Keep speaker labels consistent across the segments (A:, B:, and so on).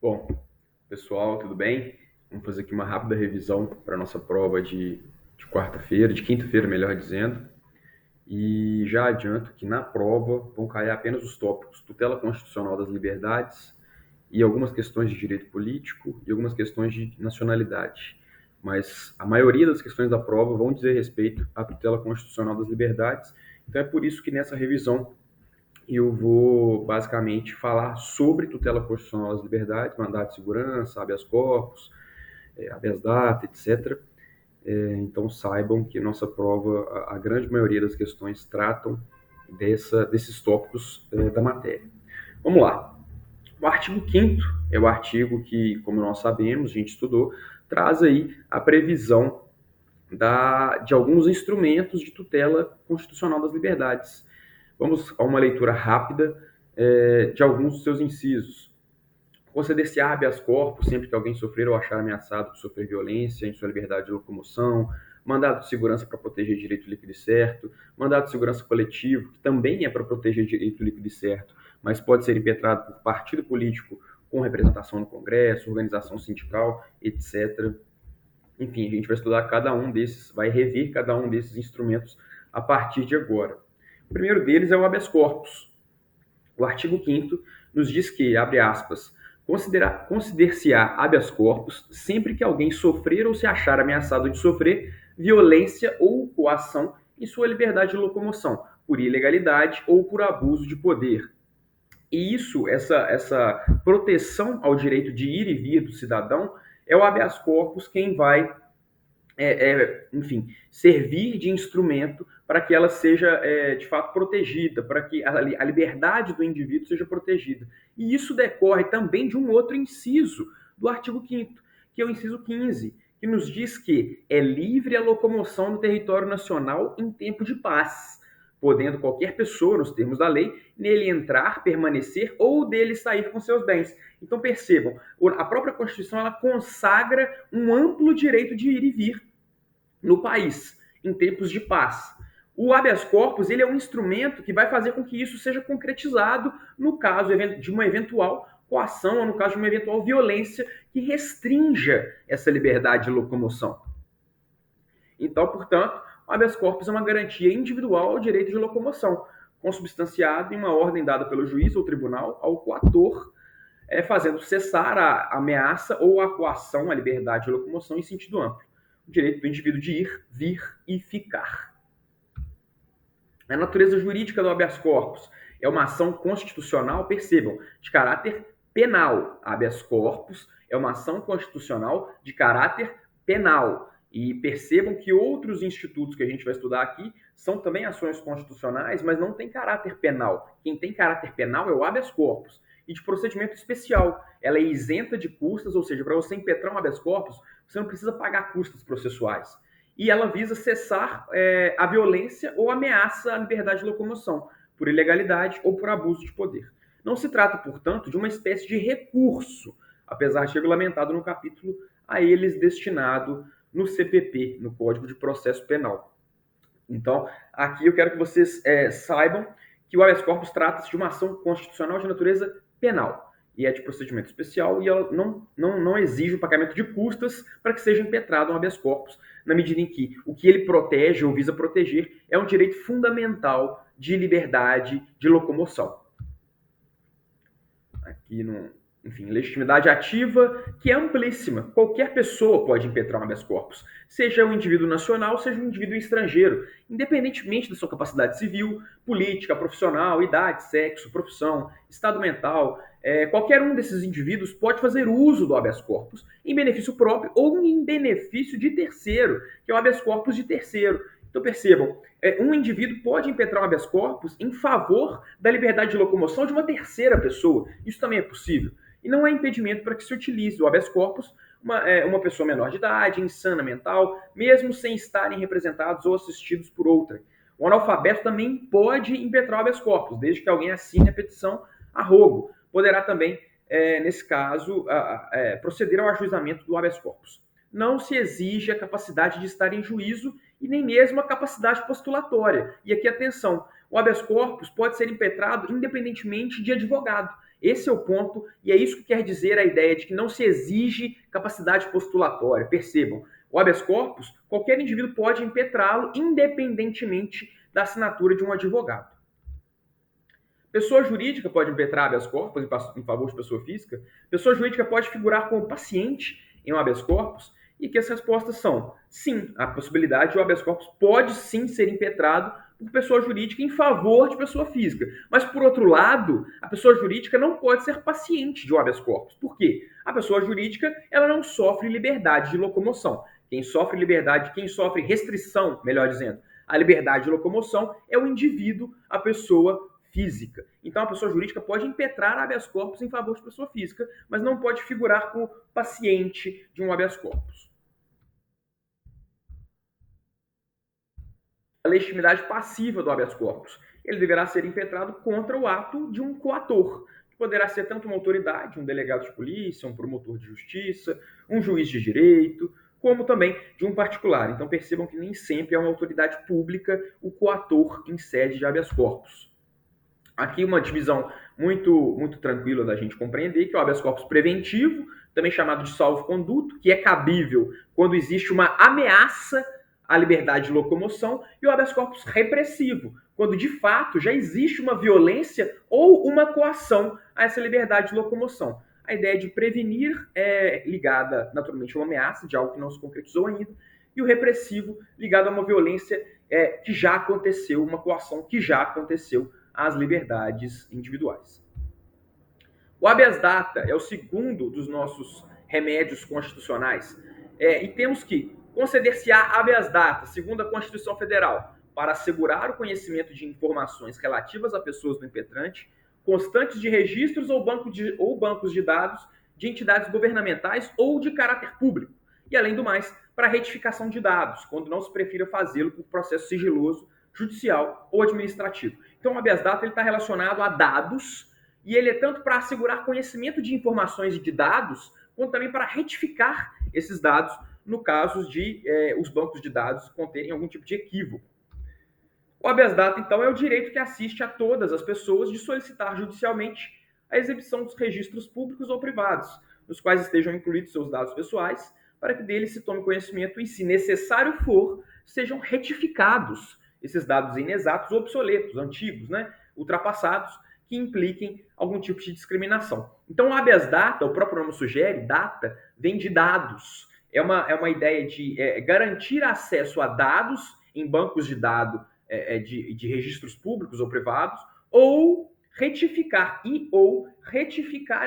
A: Bom, pessoal, tudo bem? Vamos fazer aqui uma rápida revisão para a nossa prova de quarta-feira, de quinta-feira, melhor dizendo. E já adianto que na prova vão cair apenas os tópicos tutela constitucional das liberdades e algumas questões de direito político e algumas questões de nacionalidade. Mas a maioria das questões da prova vão dizer respeito à tutela constitucional das liberdades. Então é por isso que nessa revisão eu vou basicamente falar sobre tutela constitucional das liberdades, mandado de segurança, habeas corpus, habeas data, etc. Então saibam que nossa prova, a grande maioria das questões tratam desses tópicos da matéria. Vamos lá. O artigo 5º é o artigo que, como nós sabemos, a gente estudou, traz aí a previsão de alguns instrumentos de tutela constitucional das liberdades. Vamos a uma leitura rápida de alguns dos seus incisos. Conceder-se habeas corpus sempre que alguém sofrer ou achar ameaçado por sofrer violência em sua liberdade de locomoção, mandado de segurança para proteger direito líquido e certo, mandado de segurança coletivo, que também é para proteger direito líquido e certo, mas pode ser impetrado por partido político com representação no Congresso, organização sindical, etc. Enfim, a gente vai estudar cada um desses, vai rever cada um desses instrumentos a partir de agora. O primeiro deles é o habeas corpus. O artigo 5º nos diz que, abre aspas, consider-se-á habeas corpus sempre que alguém sofrer ou se achar ameaçado de sofrer violência ou coação em sua liberdade de locomoção, por ilegalidade ou por abuso de poder. E isso, essa proteção ao direito de ir e vir do cidadão, é o habeas corpus quem vai enfim, servir de instrumento para que ela seja, de fato, protegida, para que a liberdade do indivíduo seja protegida. E isso decorre também de um outro inciso do artigo 5º, que é o inciso 15, que nos diz que é livre a locomoção no território nacional em tempo de paz, podendo qualquer pessoa, nos termos da lei, nele entrar, permanecer ou dele sair com seus bens. Então percebam, a própria Constituição ela consagra um amplo direito de ir e vir no país, em tempos de paz. O habeas corpus ele é um instrumento que vai fazer com que isso seja concretizado no caso de uma eventual coação ou no caso de uma eventual violência que restrinja essa liberdade de locomoção. Então, portanto, o habeas corpus é uma garantia individual ao direito de locomoção, consubstanciado em uma ordem dada pelo juiz ou tribunal ao coator, fazendo cessar a ameaça ou a coação à liberdade de locomoção em sentido amplo. O direito do indivíduo de ir, vir e ficar. A natureza jurídica do habeas corpus é uma ação constitucional, percebam, de caráter penal. Habeas corpus é uma ação constitucional de caráter penal. E percebam que outros institutos que a gente vai estudar aqui são também ações constitucionais, mas não têm caráter penal. Quem tem caráter penal é o habeas corpus. E de procedimento especial. Ela é isenta de custas, ou seja, para você impetrar um habeas corpus, você não precisa pagar custas processuais. E ela visa cessar a violência ou ameaça à liberdade de locomoção, por ilegalidade ou por abuso de poder. Não se trata, portanto, de uma espécie de recurso, apesar de regulamentado no capítulo a eles destinado no CPP, no Código de Processo Penal. Então, aqui eu quero que vocês saibam que o habeas corpus trata-se de uma ação constitucional de natureza penal e é de procedimento especial e ela não exige o pagamento de custas para que seja impetrado um habeas corpus, na medida em que o que ele protege ou visa proteger é um direito fundamental de liberdade de locomoção. Aqui enfim, legitimidade ativa, que é amplíssima. Qualquer pessoa pode impetrar um habeas corpus, seja um indivíduo nacional, seja um indivíduo estrangeiro, independentemente da sua capacidade civil, política, profissional, idade, sexo, profissão, estado mental. Qualquer um desses indivíduos pode fazer uso do habeas corpus em benefício próprio ou em benefício de terceiro, que é o habeas corpus de terceiro. Então percebam, um indivíduo pode impetrar um habeas corpus em favor da liberdade de locomoção de uma terceira pessoa. Isso também é possível. E não há impedimento para que se utilize o habeas corpus uma pessoa menor de idade, insana mental, mesmo sem estarem representados ou assistidos por outra. O analfabeto também pode impetrar o habeas corpus, desde que alguém assine a petição a rogo. Poderá também, nesse caso, proceder ao ajuizamento do habeas corpus. Não se exige a capacidade de estar em juízo e nem mesmo a capacidade postulatória. E aqui, atenção, o habeas corpus pode ser impetrado independentemente de advogado. Esse é o ponto, e é isso que quer dizer a ideia de que não se exige capacidade postulatória. Percebam, o habeas corpus, qualquer indivíduo pode impetrá-lo independentemente da assinatura de um advogado. Pessoa jurídica pode impetrar habeas corpus em favor de pessoa física. Pessoa jurídica pode figurar como paciente em um habeas corpus. E que as respostas são: sim, a possibilidade de o habeas corpus pode sim ser impetrado por pessoa jurídica em favor de pessoa física. Mas, por outro lado, a pessoa jurídica não pode ser paciente de um habeas corpus. Por quê? A pessoa jurídica ela não sofre liberdade de locomoção. Quem sofre restrição, melhor dizendo, a liberdade de locomoção é o indivíduo, a pessoa física. Então, a pessoa jurídica pode impetrar habeas corpus em favor de pessoa física, mas não pode figurar como paciente de um habeas corpus. A legitimidade passiva do habeas corpus. Ele deverá ser impetrado contra o ato de um coator, que poderá ser tanto uma autoridade, um delegado de polícia, um promotor de justiça, um juiz de direito, como também de um particular. Então, percebam que nem sempre é uma autoridade pública o coator em sede de habeas corpus. Aqui uma divisão muito tranquila da gente compreender, que é o habeas corpus preventivo, também chamado de salvo-conduto, que é cabível quando existe uma ameaça à liberdade de locomoção, e o habeas corpus repressivo, quando de fato já existe uma violência ou uma coação a essa liberdade de locomoção. A ideia de prevenir é ligada naturalmente a uma ameaça de algo que não se concretizou ainda, e o repressivo ligado a uma violência que já aconteceu, uma coação que já aconteceu às liberdades individuais. O habeas data é o segundo dos nossos remédios constitucionais, e temos que conceder-se-á habeas data, segundo a Constituição Federal, para assegurar o conhecimento de informações relativas a pessoas do impetrante, constantes de registros ou bancos de dados de entidades governamentais ou de caráter público, e além do mais, para retificação de dados, quando não se prefira fazê-lo por processo sigiloso, judicial ou administrativo. Então, o habeas data está relacionado a dados, e ele é tanto para assegurar conhecimento de informações e de dados, quanto também para retificar esses dados no caso de os bancos de dados conterem algum tipo de equívoco. O habeas data, então, é o direito que assiste a todas as pessoas de solicitar judicialmente a exibição dos registros públicos ou privados, nos quais estejam incluídos seus dados pessoais, para que deles se tome conhecimento e, se necessário for, sejam retificados esses dados inexatos ou obsoletos, antigos, ultrapassados, que impliquem algum tipo de discriminação. Então, o habeas data, o próprio nome sugere, data, vem de dados. É uma ideia de garantir acesso a dados em bancos de dados de registros públicos ou privados, ou retificar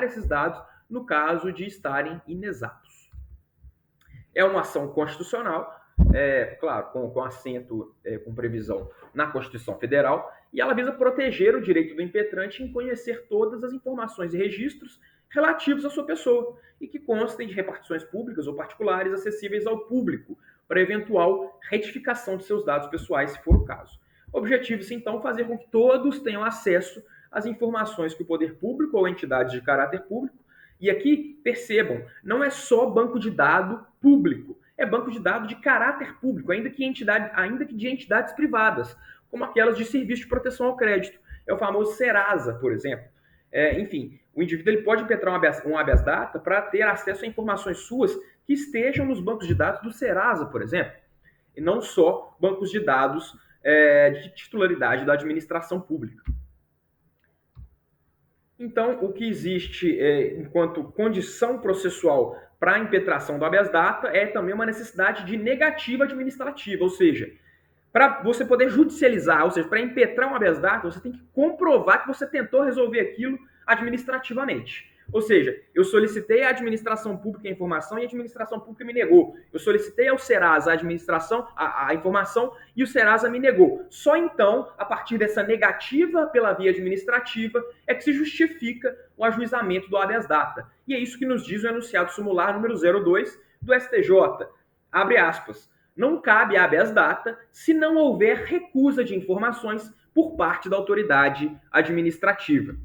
A: esses dados no caso de estarem inexatos. É uma ação constitucional, claro, com assento, com previsão na Constituição Federal, e ela visa proteger o direito do impetrante em conhecer todas as informações e registros relativos à sua pessoa e que constem de repartições públicas ou particulares acessíveis ao público para eventual retificação de seus dados pessoais, se for o caso. Objetivo-se, então, fazer com que todos tenham acesso às informações que o poder público ou entidades de caráter público, e aqui, percebam, não é só banco de dados público, é banco de dados de caráter público, ainda que de entidades privadas, como aquelas de serviço de proteção ao crédito. É o famoso Serasa, por exemplo. Enfim, o indivíduo ele pode impetrar um habeas data para ter acesso a informações suas que estejam nos bancos de dados do Serasa, por exemplo, e não só bancos de dados de titularidade da administração pública. Então, o que existe enquanto condição processual para a impetração do habeas data é também uma necessidade de negativa administrativa, ou seja, para você poder judicializar, ou seja, para impetrar um habeas data, você tem que comprovar que você tentou resolver aquilo administrativamente. Ou seja, eu solicitei à administração pública a informação e a administração pública me negou. Eu solicitei ao Serasa a informação e o Serasa me negou. Só então, a partir dessa negativa pela via administrativa, é que se justifica o ajuizamento do habeas data. E é isso que nos diz o enunciado sumular número 02 do STJ. Abre aspas. Não cabe habeas data se não houver recusa de informações por parte da autoridade administrativa.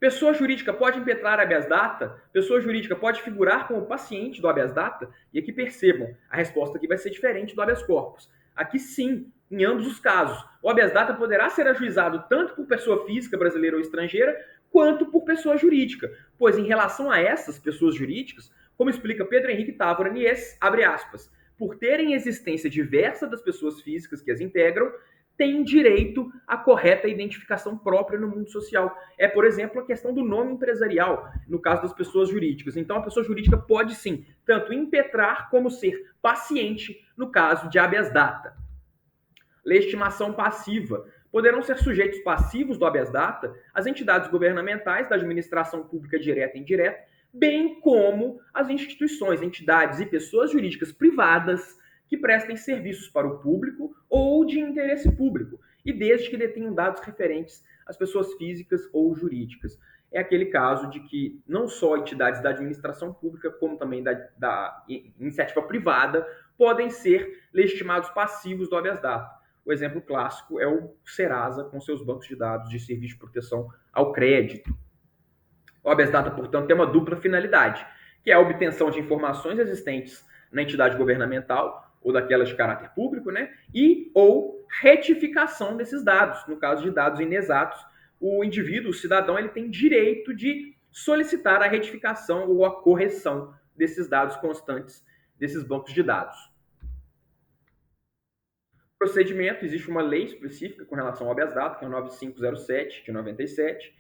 A: Pessoa jurídica pode impetrar habeas data? Pessoa jurídica pode figurar como paciente do habeas data? E aqui percebam, a resposta aqui vai ser diferente do habeas corpus. Aqui sim, em ambos os casos, o habeas data poderá ser ajuizado tanto por pessoa física brasileira ou estrangeira, quanto por pessoa jurídica, pois em relação a essas pessoas jurídicas, como explica Pedro Henrique Távora Nies, abre aspas, por terem existência diversa das pessoas físicas que as integram, têm direito à correta identificação própria no mundo social. É, por exemplo, a questão do nome empresarial, no caso das pessoas jurídicas. Então, a pessoa jurídica pode, sim, tanto impetrar como ser paciente no caso de habeas data. Legitimação passiva. Poderão ser sujeitos passivos do habeas data as entidades governamentais da administração pública direta e indireta, bem como as instituições, entidades e pessoas jurídicas privadas que prestem serviços para o público ou de interesse público, e desde que detenham dados referentes às pessoas físicas ou jurídicas. É aquele caso de que não só entidades da administração pública, como também da iniciativa privada, podem ser legitimados passivos do habeas data. O exemplo clássico é o Serasa com seus bancos de dados de serviço de proteção ao crédito. O habeas data, portanto, tem uma dupla finalidade, que é a obtenção de informações existentes na entidade governamental ou daquelas de caráter público, né? E ou retificação desses dados. No caso de dados inexatos, o indivíduo, o cidadão, ele tem direito de solicitar a retificação ou a correção desses dados constantes desses bancos de dados. Procedimento, existe uma lei específica com relação ao habeas data, que é o 9507 de 97,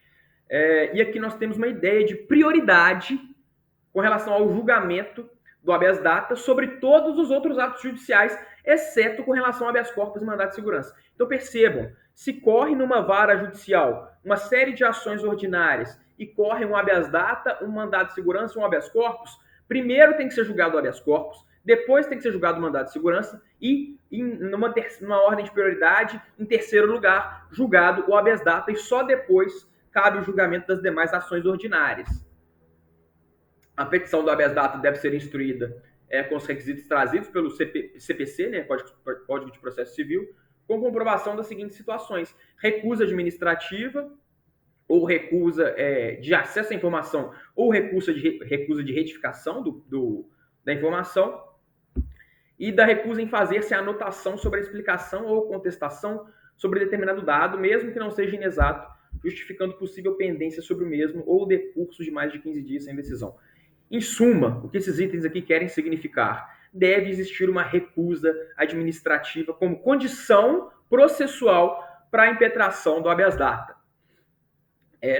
A: e aqui nós temos uma ideia de prioridade com relação ao julgamento do habeas data sobre todos os outros atos judiciais, exceto com relação ao habeas corpus e mandado de segurança. Então percebam, se corre numa vara judicial uma série de ações ordinárias e corre um habeas data, um mandado de segurança, um habeas corpus, primeiro tem que ser julgado o habeas corpus, depois tem que ser julgado o mandado de segurança e, numa ordem de prioridade, em terceiro lugar, julgado o habeas data e só depois cabe o julgamento das demais ações ordinárias. A petição do habeas data deve ser instruída com os requisitos trazidos pelo CPC, né, Código de Processo Civil, com comprovação das seguintes situações: recusa administrativa, ou recusa de acesso à informação, ou recusa de retificação da informação, e da recusa em fazer-se a anotação sobre a explicação ou contestação sobre determinado dado, mesmo que não seja inexato, justificando possível pendência sobre o mesmo ou decurso de mais de 15 dias sem decisão. Em suma, o que esses itens aqui querem significar? Deve existir uma recusa administrativa como condição processual para a impetração do habeas data.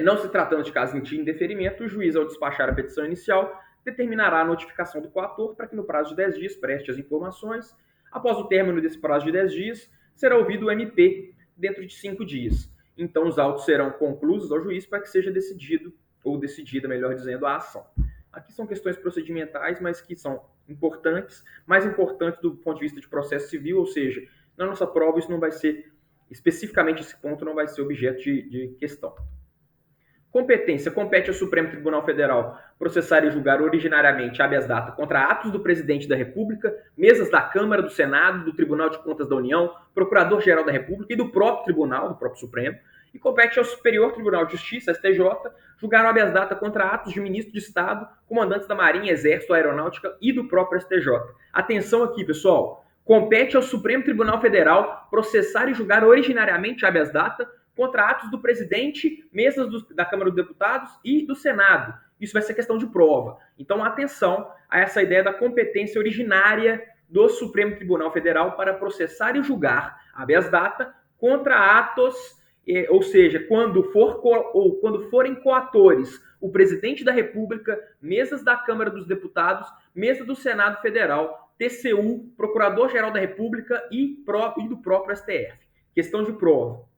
A: Não se tratando de caso de indeferimento, o juiz, ao despachar a petição inicial, determinará a notificação do coator para que no prazo de 10 dias preste as informações. Após o término desse prazo de 10 dias, será ouvido o MP dentro de 5 dias. Então, os autos serão conclusos ao juiz para que seja decidido, ou decidida, melhor dizendo, a ação. Aqui são questões procedimentais, mas que são importantes, mais importantes do ponto de vista de processo civil, ou seja, na nossa prova isso não vai ser, especificamente esse ponto não vai ser objeto de questão. Competência. Compete ao Supremo Tribunal Federal processar e julgar originariamente habeas data contra atos do Presidente da República, mesas da Câmara, do Senado, do Tribunal de Contas da União, Procurador-Geral da República e do próprio Tribunal, do próprio Supremo. E compete ao Superior Tribunal de Justiça, STJ, julgar o habeas data contra atos de ministro de Estado, comandantes da Marinha, Exército, Aeronáutica e do próprio STJ. Atenção aqui, pessoal. Compete ao Supremo Tribunal Federal processar e julgar originariamente habeas data contra atos do presidente, mesas da Câmara dos Deputados e do Senado. Isso vai ser questão de prova. Então, atenção a essa ideia da competência originária do Supremo Tribunal Federal para processar e julgar habeas data contra atos, ou seja, quando forem coatores o presidente da República, mesas da Câmara dos Deputados, mesa do Senado Federal, TCU, Procurador-Geral da República e do próprio STF. Questão de prova.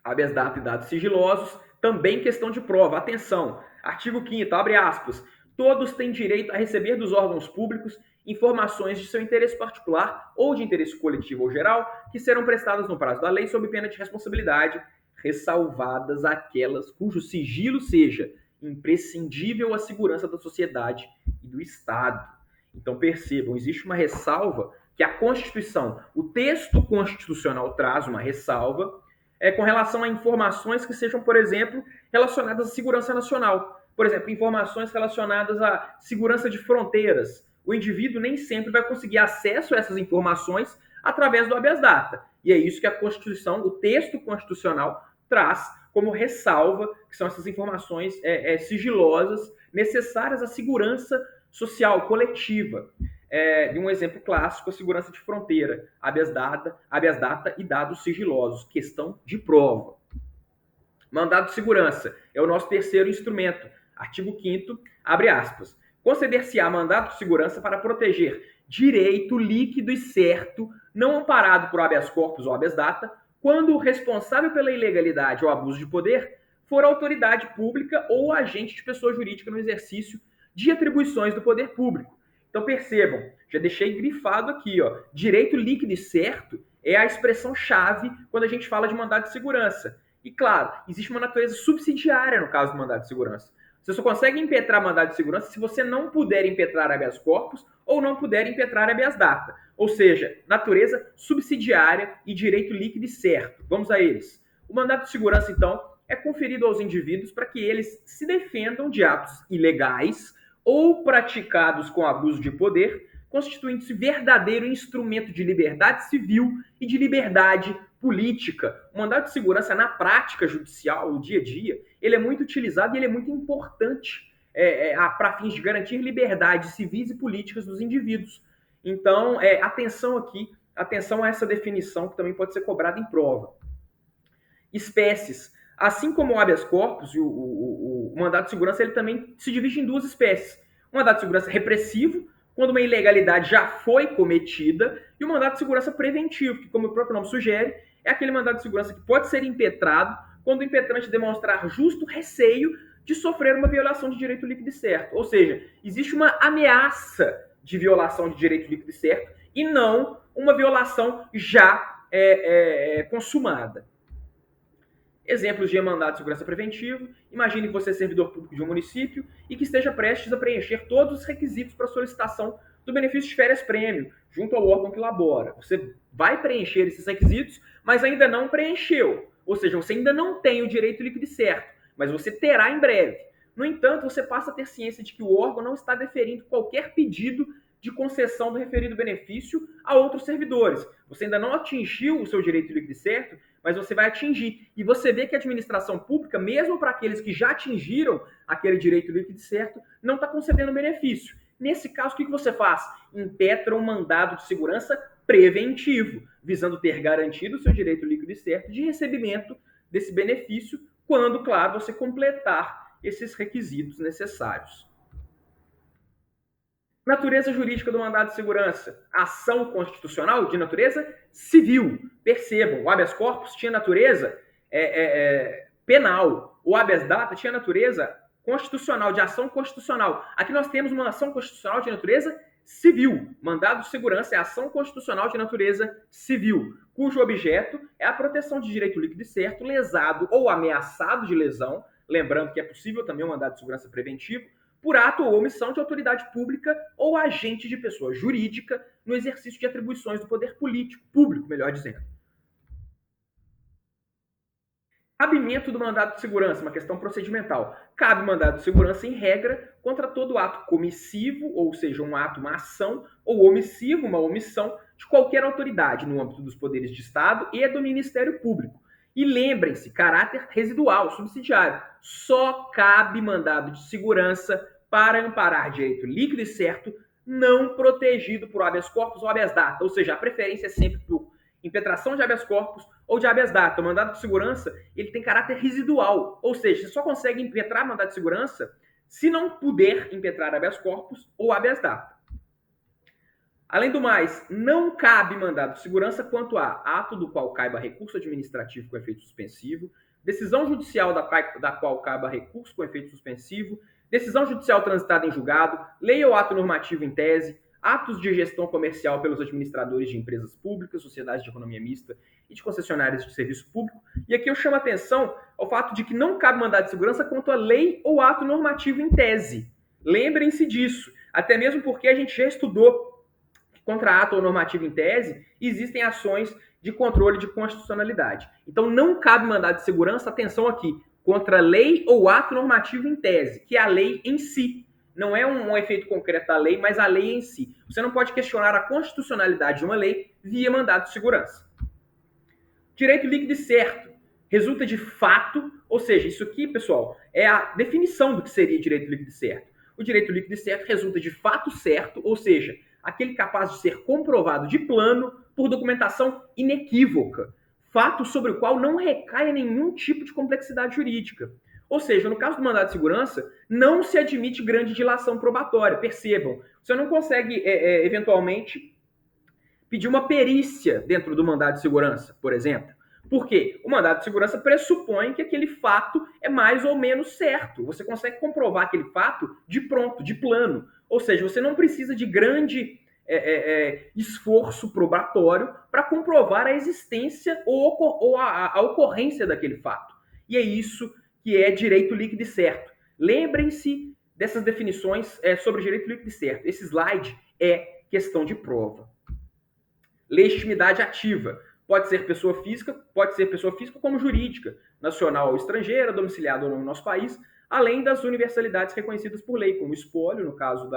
A: Habeas data e dados sigilosos, também questão de prova. Atenção, artigo 5º, abre aspas, todos têm direito a receber dos órgãos públicos informações de seu interesse particular ou de interesse coletivo ou geral, que serão prestadas no prazo da lei sob pena de responsabilidade, ressalvadas aquelas cujo sigilo seja imprescindível à segurança da sociedade e do Estado. Então percebam, existe uma ressalva que a Constituição, o texto constitucional traz uma ressalva com relação a informações que sejam, por exemplo, relacionadas à segurança nacional. Por exemplo, informações relacionadas à segurança de fronteiras. O indivíduo nem sempre vai conseguir acesso a essas informações
B: através do habeas data. E é isso que a Constituição, o texto constitucional, traz como ressalva, que são essas informações sigilosas necessárias à segurança social coletiva. De um exemplo clássico, a segurança de fronteira, habeas data e dados sigilosos, questão de prova. Mandado de segurança é o nosso terceiro instrumento. Artigo 5º, abre aspas. Conceder-se-á mandado de segurança para proteger direito líquido e certo, não amparado por habeas corpus ou habeas data, quando o responsável pela ilegalidade ou abuso de poder for autoridade pública ou agente de pessoa jurídica no exercício de atribuições do poder público. Então percebam, já deixei grifado aqui, ó, direito líquido e certo é a expressão-chave quando a gente fala de mandado de segurança. E claro, existe uma natureza subsidiária no caso do mandado de segurança. Você só consegue impetrar mandado de segurança se você não puder impetrar habeas corpus ou não puder impetrar habeas data. Ou seja, natureza subsidiária e direito líquido e certo. Vamos a eles. O mandado de segurança, então, é conferido aos indivíduos para que eles se defendam de atos ilegais ou praticados com abuso de poder, constituindo-se verdadeiro instrumento de liberdade civil e de liberdade política. O mandado de segurança na prática judicial, no dia a dia, ele é muito utilizado e ele é muito importante para fins de garantir liberdades civis e políticas dos indivíduos. Então, atenção aqui, atenção a essa definição que também pode ser cobrada em prova. Espécies. Assim como o habeas corpus e o mandado de segurança, ele também se divide em duas espécies. O mandado de segurança repressivo, quando uma ilegalidade já foi cometida, e o mandado de segurança preventivo, que, como o próprio nome sugere, é aquele mandado de segurança que pode ser impetrado quando o impetrante demonstrar justo receio de sofrer uma violação de direito líquido e certo. Ou seja, existe uma ameaça de violação de direito líquido e certo e não uma violação já consumada. Exemplos de mandado de segurança preventivo. Imagine que você é servidor público de um município e que esteja prestes a preencher todos os requisitos para solicitação do benefício de férias-prêmio, junto ao órgão que elabora. Você vai preencher esses requisitos, mas ainda não preencheu. Ou seja, você ainda não tem o direito líquido e certo, mas você terá em breve. No entanto, você passa a ter ciência de que o órgão não está deferindo qualquer pedido de concessão do referido benefício a outros servidores. Você ainda não atingiu o seu direito líquido e certo, mas você vai atingir. E você vê que a administração pública, mesmo para aqueles que já atingiram aquele direito líquido e certo, não está concedendo benefício. Nesse caso, o que você faz? Impetra um mandado de segurança preventivo, visando ter garantido o seu direito líquido e certo de recebimento desse benefício, quando, claro, você completar esses requisitos necessários. Natureza jurídica do mandado de segurança. Ação constitucional de natureza civil. Percebam, o habeas corpus tinha natureza penal. O habeas data tinha natureza constitucional, de ação constitucional. Aqui nós temos uma ação constitucional de natureza civil. Mandado de segurança é ação constitucional de natureza civil, cujo objeto é a proteção de direito líquido e certo, lesado ou ameaçado de lesão. Lembrando que é possível também um mandado de segurança preventivo, por ato ou omissão de autoridade pública ou agente de pessoa jurídica no exercício de atribuições do poder público, melhor dizendo. Cabimento do mandado de segurança, uma questão procedimental. Cabe mandado de segurança, em regra, contra todo ato comissivo, ou seja, um ato, uma ação, ou omissivo, uma omissão, de qualquer autoridade no âmbito dos poderes de Estado e do Ministério Público. E lembrem-se, caráter residual, subsidiário. Só cabe mandado de segurança para amparar direito líquido e certo, não protegido por habeas corpus ou habeas data. Ou seja, a preferência é sempre por impetração de habeas corpus ou de habeas data. O mandado de segurança, ele tem caráter residual. Ou seja, você só consegue impetrar mandado de segurança se não puder impetrar habeas corpus ou habeas data. Além do mais, não cabe mandado de segurança quanto a ato do qual caiba recurso administrativo com efeito suspensivo, decisão judicial da qual caiba recurso com efeito suspensivo, decisão judicial transitada em julgado, lei ou ato normativo em tese, atos de gestão comercial pelos administradores de empresas públicas, sociedades de economia mista e de concessionárias de serviço público. E aqui eu chamo a atenção ao fato de que não cabe mandado de segurança quanto a lei ou ato normativo em tese. Lembrem-se disso, até mesmo porque a gente já estudou contra ato ou normativo em tese, existem ações de controle de constitucionalidade. Então, não cabe mandado de segurança, atenção aqui, contra lei ou ato normativo em tese, que é a lei em si. Não é um efeito concreto da lei, mas a lei em si. Você não pode questionar a constitucionalidade de uma lei via mandado de segurança. Direito líquido e certo resulta de fato, ou seja, isso aqui, pessoal, é a definição do que seria direito líquido e certo. O direito líquido e certo resulta de fato certo, ou seja, aquele capaz de ser comprovado de plano por documentação inequívoca, fato sobre o qual não recai nenhum tipo de complexidade jurídica. Ou seja, no caso do mandado de segurança, não se admite grande dilação probatória. Percebam, você não consegue, eventualmente, pedir uma perícia dentro do mandado de segurança, por exemplo. Por quê? O mandado de segurança pressupõe que aquele fato é mais ou menos certo. Você consegue comprovar aquele fato de pronto, de plano. Ou seja, você não precisa de grande esforço probatório para comprovar a existência ou a ocorrência daquele fato. E é isso que é direito líquido e certo. Lembrem-se dessas definições sobre direito líquido e certo. Esse slide é questão de prova. Legitimidade ativa. Pode ser pessoa física como jurídica, nacional ou estrangeira, domiciliada ou não no nosso país, além das universalidades reconhecidas por lei, como espólio, no caso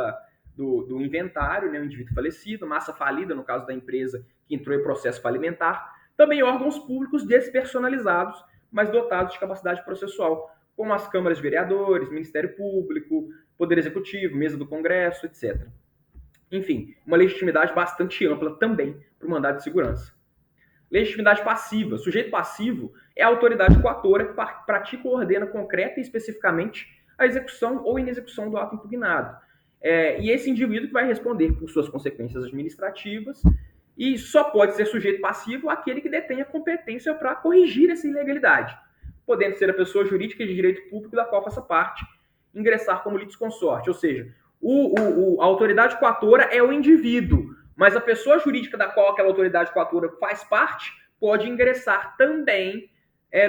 B: do inventário, né, o indivíduo falecido, massa falida, no caso da empresa que entrou em processo falimentar, também órgãos públicos despersonalizados, mas dotados de capacidade processual, como as câmaras de vereadores, Ministério Público, Poder Executivo, Mesa do Congresso, etc. Enfim, uma legitimidade bastante ampla também para o mandado de segurança. Legitimidade passiva. Sujeito passivo é a autoridade coatora que pratica ou ordena concreta e especificamente a execução ou inexecução do ato impugnado. E esse indivíduo que vai responder por suas consequências administrativas e só pode ser sujeito passivo aquele que detém a competência para corrigir essa ilegalidade, podendo ser a pessoa jurídica de direito público da qual faça parte, ingressar como litisconsorte, ou seja, a autoridade coatora é o indivíduo, mas a pessoa jurídica da qual aquela autoridade coatora faz parte pode ingressar também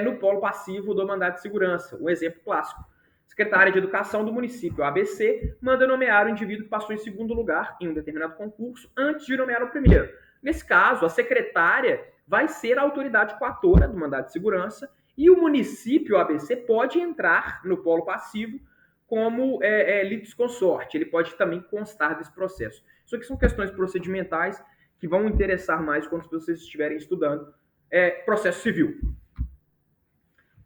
B: no polo passivo do mandado de segurança. Um exemplo clássico. Secretária de Educação do município, ABC, manda nomear o indivíduo que passou em segundo lugar em um determinado concurso antes de nomear o primeiro. Nesse caso, a secretária vai ser a autoridade coatora do mandado de segurança e o município, ABC, pode entrar no polo passivo como litisconsorte. Ele pode também constar desse processo. Isso aqui são questões procedimentais que vão interessar mais quando vocês estiverem estudando processo civil.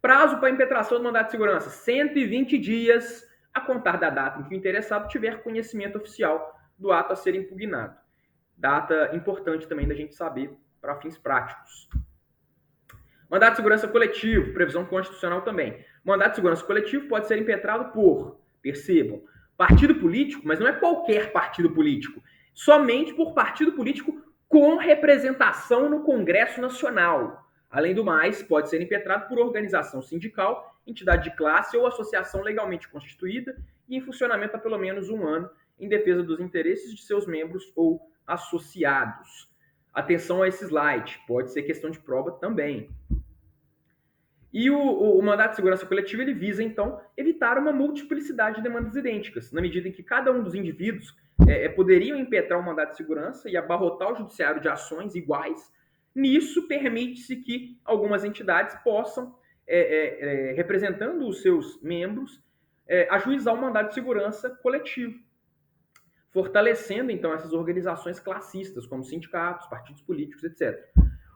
B: Prazo para impetração do mandado de segurança, 120 dias a contar da data em que o interessado tiver conhecimento oficial do ato a ser impugnado. Data importante também da gente saber para fins práticos. Mandado de segurança coletivo, previsão constitucional também. Mandado de segurança coletivo pode ser impetrado por, percebam, partido político, mas não é qualquer partido político, somente por partido político com representação no Congresso Nacional. Além do mais, pode ser impetrado por organização sindical, entidade de classe ou associação legalmente constituída e em funcionamento há pelo menos um ano em defesa dos interesses de seus membros ou associados. Atenção a esse slide, pode ser questão de prova também. E o mandato de segurança coletiva ele visa, então, evitar uma multiplicidade de demandas idênticas, na medida em que cada um dos indivíduos poderiam impetrar um mandato de segurança e abarrotar o judiciário de ações iguais. Nisso, permite-se que algumas entidades possam, representando os seus membros, ajuizar um mandato de segurança coletivo, fortalecendo, então, essas organizações classistas, como sindicatos, partidos políticos, etc.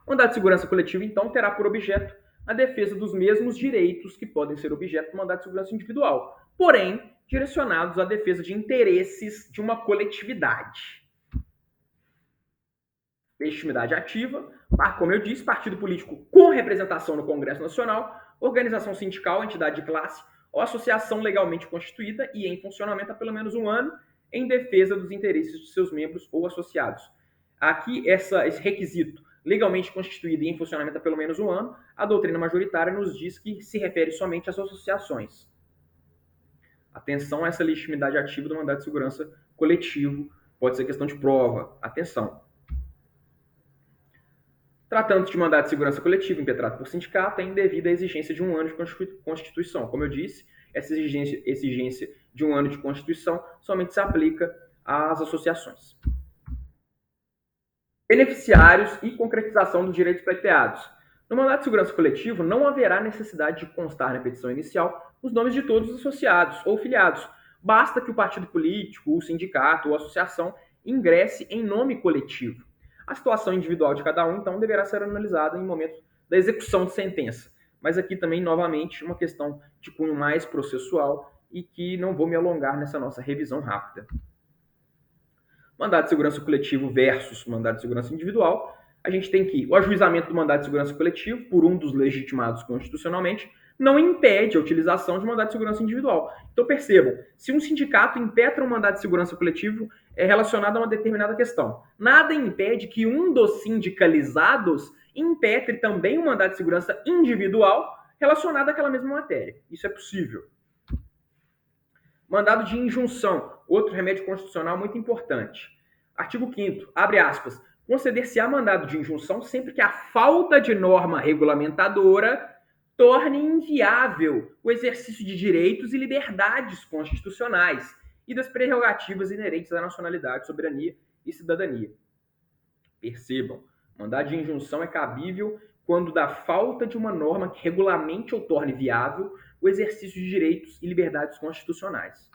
B: O mandato de segurança coletivo, então, terá por objeto a defesa dos mesmos direitos que podem ser objeto do mandato de segurança individual, porém, direcionados à defesa de interesses de uma coletividade. Legitimidade ativa, como eu disse, partido político com representação no Congresso Nacional, organização sindical, entidade de classe ou associação legalmente constituída e em funcionamento há pelo menos um ano em defesa dos interesses de seus membros ou associados. Aqui, esse requisito legalmente constituído e em funcionamento há pelo menos um ano, a doutrina majoritária nos diz que se refere somente às associações. Atenção a essa legitimidade ativa do mandado de segurança coletivo, pode ser questão de prova. Atenção. Tratando de mandado de segurança coletivo impetrado por sindicato, é indevida a exigência de um ano de constituição. Como eu disse, essa exigência de um ano de constituição somente se aplica às associações. Beneficiários e concretização dos direitos pleiteados. No mandato de segurança coletivo, não haverá necessidade de constar na petição inicial os nomes de todos os associados ou filiados. Basta que o partido político, o sindicato ou a associação ingresse em nome coletivo. A situação individual de cada um, então, deverá ser analisada em momento da execução de sentença. Mas aqui também, novamente, uma questão de cunho mais processual e que não vou me alongar nessa nossa revisão rápida. Mandado de segurança coletivo versus mandado de segurança individual. A gente tem que o ajuizamento do mandado de segurança coletivo por um dos legitimados constitucionalmente não impede a utilização de mandado de segurança individual. Então percebam, se um sindicato impetra um mandado de segurança coletivo relacionado a uma determinada questão, nada impede que um dos sindicalizados impetre também um mandado de segurança individual relacionado àquela mesma matéria. Isso é possível. Mandado de injunção, outro remédio constitucional muito importante. Artigo 5º, abre aspas, conceder-se-á mandado de injunção sempre que a falta de norma regulamentadora torne inviável o exercício de direitos e liberdades constitucionais e das prerrogativas inerentes à nacionalidade, soberania e cidadania. Percebam, mandado de injunção é cabível quando da falta de uma norma que regulamente ou torne viável o exercício de direitos e liberdades constitucionais.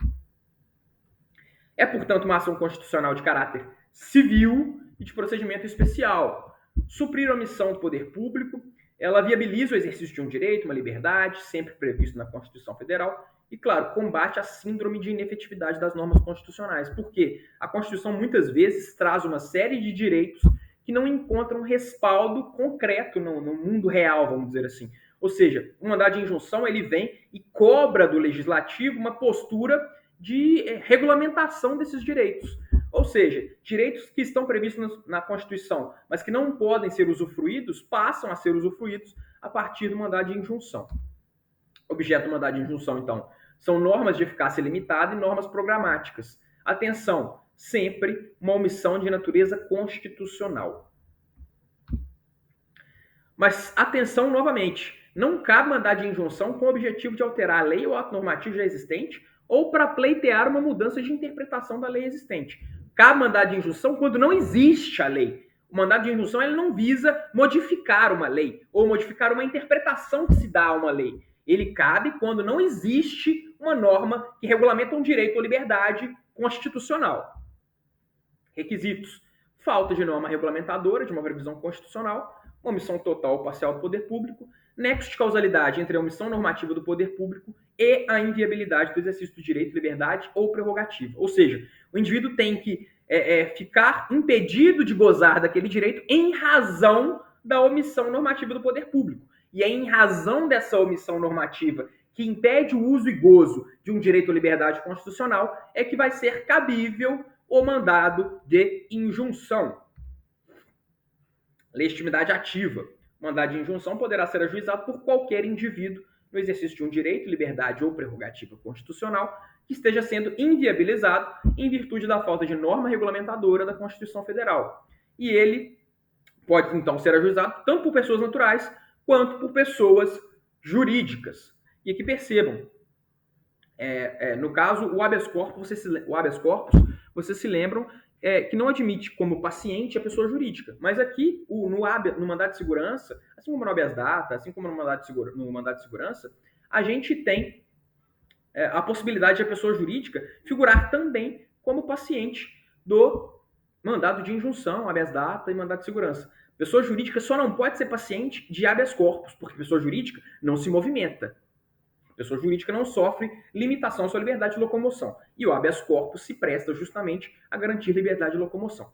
B: É, portanto, uma ação constitucional de caráter civil e de procedimento especial. Suprir a omissão do poder público, ela viabiliza o exercício de um direito, uma liberdade, sempre previsto na Constituição Federal, e, claro, combate a síndrome de inefetividade das normas constitucionais, porque a Constituição muitas vezes traz uma série de direitos que não encontram respaldo concreto no mundo real, vamos dizer assim. Ou seja, o mandado de injunção ele vem e cobra do legislativo uma postura de regulamentação desses direitos. Ou seja, direitos que estão previstos na Constituição, mas que não podem ser usufruídos, passam a ser usufruídos a partir do mandado de injunção. Objeto do mandado de injunção, então, são normas de eficácia limitada e normas programáticas. Atenção, sempre uma omissão de natureza constitucional. Mas atenção novamente, não cabe mandado de injunção com o objetivo de alterar a lei ou ato normativo já existente ou para pleitear uma mudança de interpretação da lei existente. Cabe mandado de injunção quando não existe a lei. O mandado de injunção ele não visa modificar uma lei ou modificar uma interpretação que se dá a uma lei. Ele cabe quando não existe uma norma que regulamenta um direito ou liberdade constitucional. Requisitos: falta de norma regulamentadora de uma previsão constitucional, omissão total ou parcial do poder público, nexo de causalidade entre a omissão normativa do poder público e a inviabilidade do exercício do direito, liberdade ou prerrogativa. Ou seja, o indivíduo tem que ficar impedido de gozar daquele direito em razão da omissão normativa do poder público. E é em razão dessa omissão normativa que impede o uso e gozo de um direito ou liberdade constitucional é que vai ser cabível o mandado de injunção. Legitimidade ativa. O mandado de injunção poderá ser ajuizado por qualquer indivíduo no exercício de um direito, liberdade ou prerrogativa constitucional que esteja sendo inviabilizado em virtude da falta de norma regulamentadora da Constituição Federal. E ele pode, então, ser ajuizado tanto por pessoas naturais quanto por pessoas jurídicas. E aqui percebam, no caso, o habeas corpus, vocês se lembram que não admite como paciente a pessoa jurídica. Mas aqui, no mandado de segurança, assim como no habeas data, assim como no mandado de segurança, a gente tem a possibilidade de a pessoa jurídica figurar também como paciente do mandado de injunção, habeas data e mandado de segurança. Pessoa jurídica só não pode ser paciente de habeas corpus, porque pessoa jurídica não se movimenta. Pessoa jurídica não sofre limitação à sua liberdade de locomoção. E o habeas corpus se presta justamente a garantir liberdade de locomoção.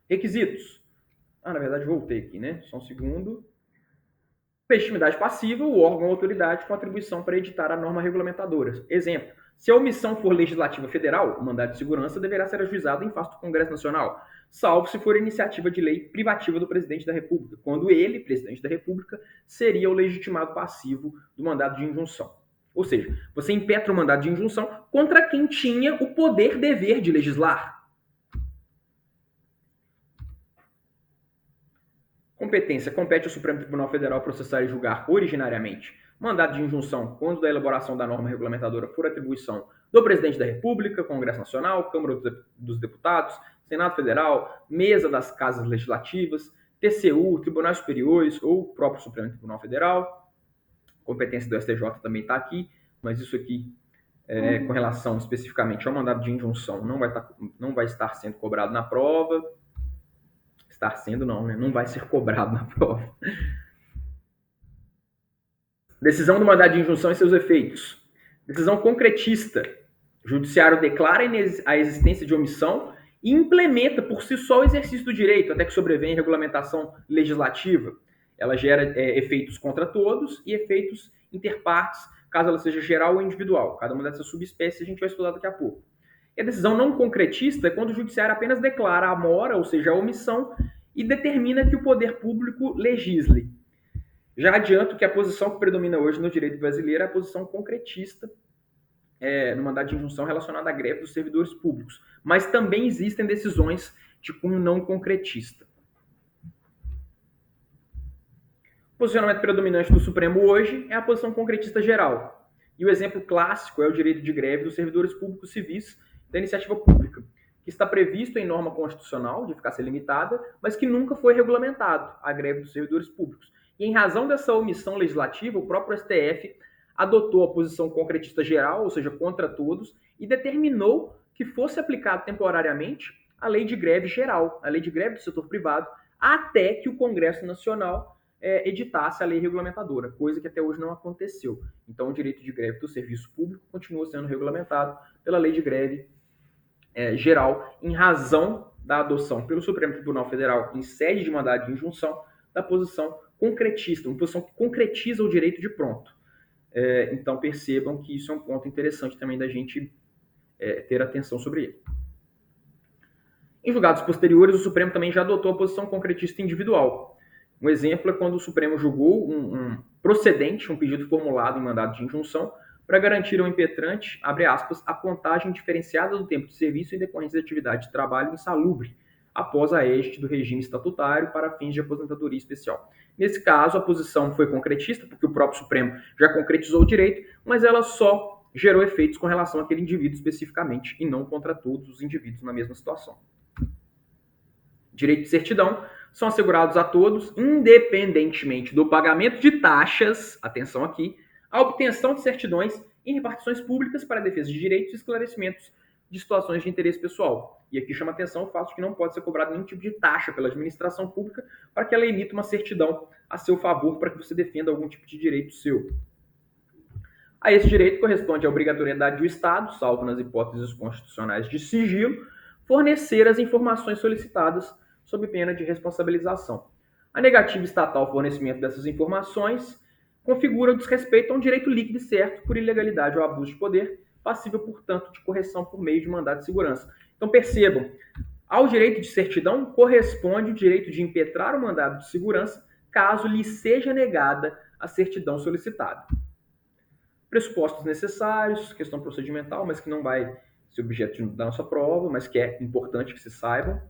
B: Requisitos. Na verdade, voltei aqui, né? Só um segundo. Legitimidade passiva, o órgão ou autoridade com atribuição para editar a norma regulamentadora. Exemplo. Se a omissão for legislativa federal, o mandado de segurança deverá ser ajuizado em face do Congresso Nacional, salvo se for iniciativa de lei privativa do presidente da República, quando ele, presidente da República, seria o legitimado passivo do mandado de injunção. Ou seja, você impetra o mandado de injunção contra quem tinha o poder-dever de legislar. Competência. Compete ao Supremo Tribunal Federal processar e julgar originariamente mandado de injunção quando da elaboração da norma regulamentadora for atribuição do presidente da República, Congresso Nacional, Câmara dos Deputados, Senado Federal, Mesa das Casas Legislativas, TCU, Tribunais Superiores ou o próprio Supremo Tribunal Federal. Competência do STJ também está aqui, mas isso aqui, com relação especificamente ao mandado de injunção, não vai estar sendo cobrado na prova. Estar sendo não, né? Não vai ser cobrado na prova. Decisão do mandado de injunção e seus efeitos. Decisão concretista. O judiciário declara a existência de omissão e implementa por si só o exercício do direito, até que sobrevém regulamentação legislativa. Ela gera efeitos contra todos e efeitos interpartes, caso ela seja geral ou individual. Cada uma dessas subespécies a gente vai estudar daqui a pouco. E a decisão não concretista é quando o judiciário apenas declara a mora, ou seja, a omissão, e determina que o poder público legisle. Já adianto que a posição que predomina hoje no direito brasileiro é a posição concretista no mandado de injunção relacionada à greve dos servidores públicos. Mas também existem decisões de cunho não concretista. O posicionamento predominante do Supremo hoje é a posição concretista geral. E o exemplo clássico é o direito de greve dos servidores públicos civis da iniciativa pública, que está previsto em norma constitucional de eficácia limitada, mas que nunca foi regulamentado, a greve dos servidores públicos. E em razão dessa omissão legislativa, o próprio STF adotou a posição concretista geral, ou seja, contra todos, e determinou que fosse aplicado temporariamente a lei de greve geral, a lei de greve do setor privado, até que o Congresso Nacional editasse a lei regulamentadora, coisa que até hoje não aconteceu. Então, o direito de greve do serviço público continua sendo regulamentado pela lei de greve geral, em razão da adoção pelo Supremo Tribunal Federal, em sede de mandado de injunção, da posição concretista, uma posição que concretiza o direito de pronto. Então, percebam que isso é um ponto interessante também da gente ter atenção sobre ele. Em julgados posteriores, o Supremo também já adotou a posição concretista individual. Um exemplo é quando o Supremo julgou um procedente, um pedido formulado em mandado de injunção, para garantir ao impetrante, abre aspas, a contagem diferenciada do tempo de serviço em decorrência de atividade de trabalho insalubre, após a égide do regime estatutário para fins de aposentadoria especial. Nesse caso, a posição foi concretista, porque o próprio Supremo já concretizou o direito, mas ela só gerou efeitos com relação àquele indivíduo especificamente, e não contra todos os indivíduos na mesma situação. Direito de certidão são assegurados a todos, independentemente do pagamento de taxas, atenção aqui, a obtenção de certidões em repartições públicas para a defesa de direitos e esclarecimentos de situações de interesse pessoal. E aqui chama atenção o fato de que não pode ser cobrado nenhum tipo de taxa pela administração pública para que ela emita uma certidão a seu favor para que você defenda algum tipo de direito seu. A esse direito corresponde a obrigatoriedade do Estado, salvo nas hipóteses constitucionais de sigilo, fornecer as informações solicitadas sob pena de responsabilização. A negativa estatal ao fornecimento dessas informações configura o desrespeito a um direito líquido e certo por ilegalidade ou abuso de poder, passível, portanto, de correção por meio de mandado de segurança. Então, percebam, ao direito de certidão corresponde o direito de impetrar o mandado de segurança caso lhe seja negada a certidão solicitada. Pressupostos necessários, questão procedimental, mas que não vai ser objeto da nossa prova, mas que é importante que se saibam.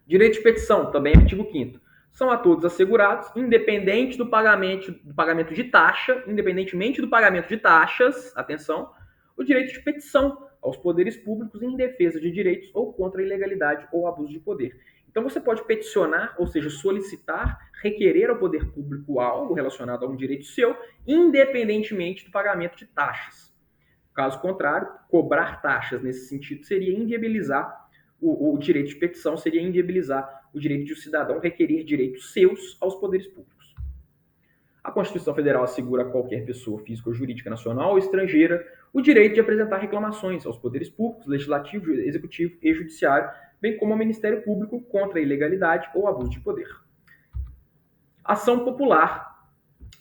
B: Direito de petição, também artigo 5º. São a todos assegurados, independente do pagamento de taxa, independentemente do pagamento de taxas, atenção, o direito de petição aos poderes públicos em defesa de direitos ou contra a ilegalidade ou abuso de poder. Então você pode peticionar, ou seja, solicitar, requerer ao poder público algo relacionado a um direito seu, independentemente do pagamento de taxas. Caso contrário, cobrar taxas nesse sentido seria inviabilizar o direito de petição, seria inviabilizar o direito de o cidadão requerer direitos seus aos poderes públicos. A Constituição Federal assegura a qualquer pessoa física ou jurídica nacional ou estrangeira o direito de apresentar reclamações aos poderes públicos, legislativo, executivo e judiciário, bem como ao Ministério Público contra a ilegalidade ou abuso de poder. Ação popular.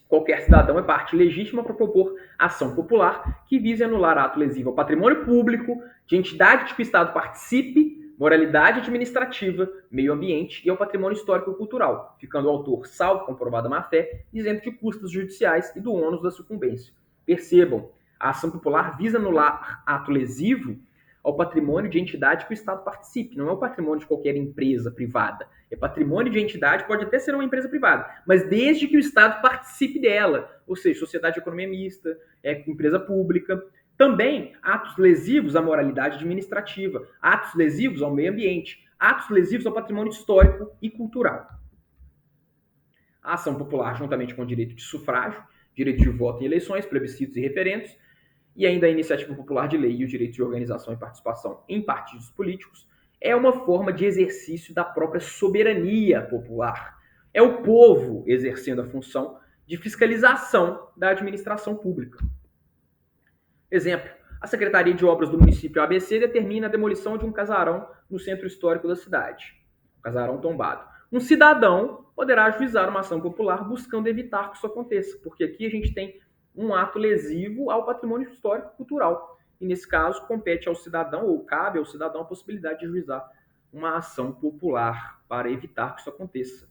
B: Qualquer cidadão é parte legítima para propor ação popular que vise anular ato lesivo ao patrimônio público, de entidade de que o Estado participe, moralidade administrativa, meio ambiente e ao patrimônio histórico-cultural, ficando o autor, salvo comprovada má-fé, isento de custas judiciais e do ônus da sucumbência. Percebam, a ação popular visa anular ato lesivo ao patrimônio de entidade que o Estado participe, não é o patrimônio de qualquer empresa privada. É patrimônio de entidade, pode até ser uma empresa privada, mas desde que o Estado participe dela, ou seja, sociedade de economia mista, empresa pública. Também atos lesivos à moralidade administrativa, atos lesivos ao meio ambiente, atos lesivos ao patrimônio histórico e cultural. A ação popular, juntamente com o direito de sufrágio, direito de voto em eleições, plebiscitos e referendos, e ainda a iniciativa popular de lei e o direito de organização e participação em partidos políticos, é uma forma de exercício da própria soberania popular. É o povo exercendo a função de fiscalização da administração pública. Exemplo, a Secretaria de Obras do município ABC determina a demolição de um casarão no centro histórico da cidade, um casarão tombado. Um cidadão poderá ajuizar uma ação popular buscando evitar que isso aconteça, porque aqui a gente tem um ato lesivo ao patrimônio histórico e cultural. E nesse caso, compete ao cidadão, ou cabe ao cidadão, a possibilidade de ajuizar uma ação popular para evitar que isso aconteça.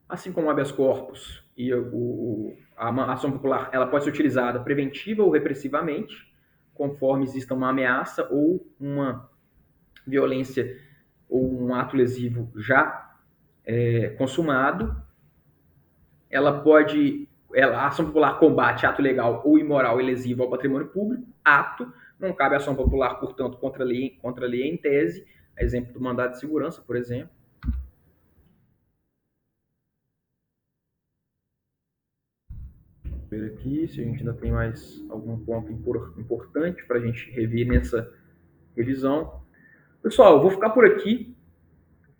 B: Assim como o habeas corpus e a ação popular, ela pode ser utilizada preventiva ou repressivamente, conforme exista uma ameaça ou uma violência ou um ato lesivo já consumado. A ação popular combate ato legal ou imoral e lesivo ao patrimônio público, ato, não cabe ação popular, portanto, contra a lei em tese, exemplo do mandado de segurança, por exemplo. Ver aqui se a gente ainda tem mais algum ponto importante para a gente rever nessa revisão. Pessoal, eu vou ficar por aqui.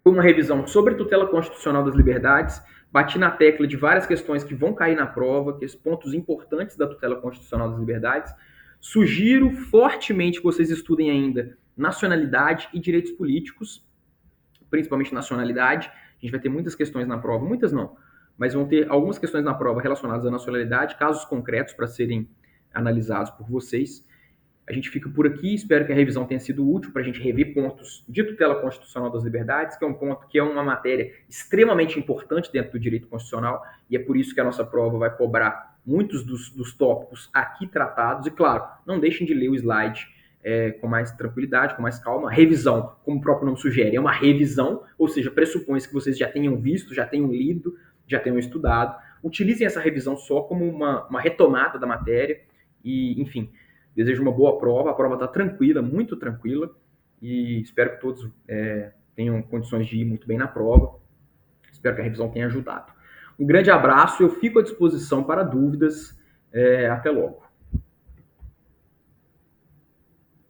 B: Foi uma revisão sobre tutela constitucional das liberdades. Bati na tecla de várias questões que vão cair na prova, que são pontos importantes da tutela constitucional das liberdades. Sugiro fortemente que vocês estudem ainda nacionalidade e direitos políticos, principalmente nacionalidade. A gente vai ter muitas questões na prova, muitas não, mas vão ter algumas questões na prova relacionadas à nacionalidade, casos concretos para serem analisados por vocês. A gente fica por aqui, espero que a revisão tenha sido útil para a gente rever pontos de tutela constitucional das liberdades, que é um ponto que é uma matéria extremamente importante dentro do direito constitucional, e é por isso que a nossa prova vai cobrar muitos dos tópicos aqui tratados. E claro, não deixem de ler o slide com mais tranquilidade, com mais calma. Revisão, como o próprio nome sugere, é uma revisão, ou seja, pressupõe que vocês já tenham visto, já tenham lido, já tenham estudado. Utilizem essa revisão só como uma retomada da matéria e, enfim, desejo uma boa prova. A prova está tranquila, muito tranquila, e espero que todos tenham condições de ir muito bem na prova. Espero que a revisão tenha ajudado. Um grande abraço, eu fico à disposição para dúvidas. Até logo.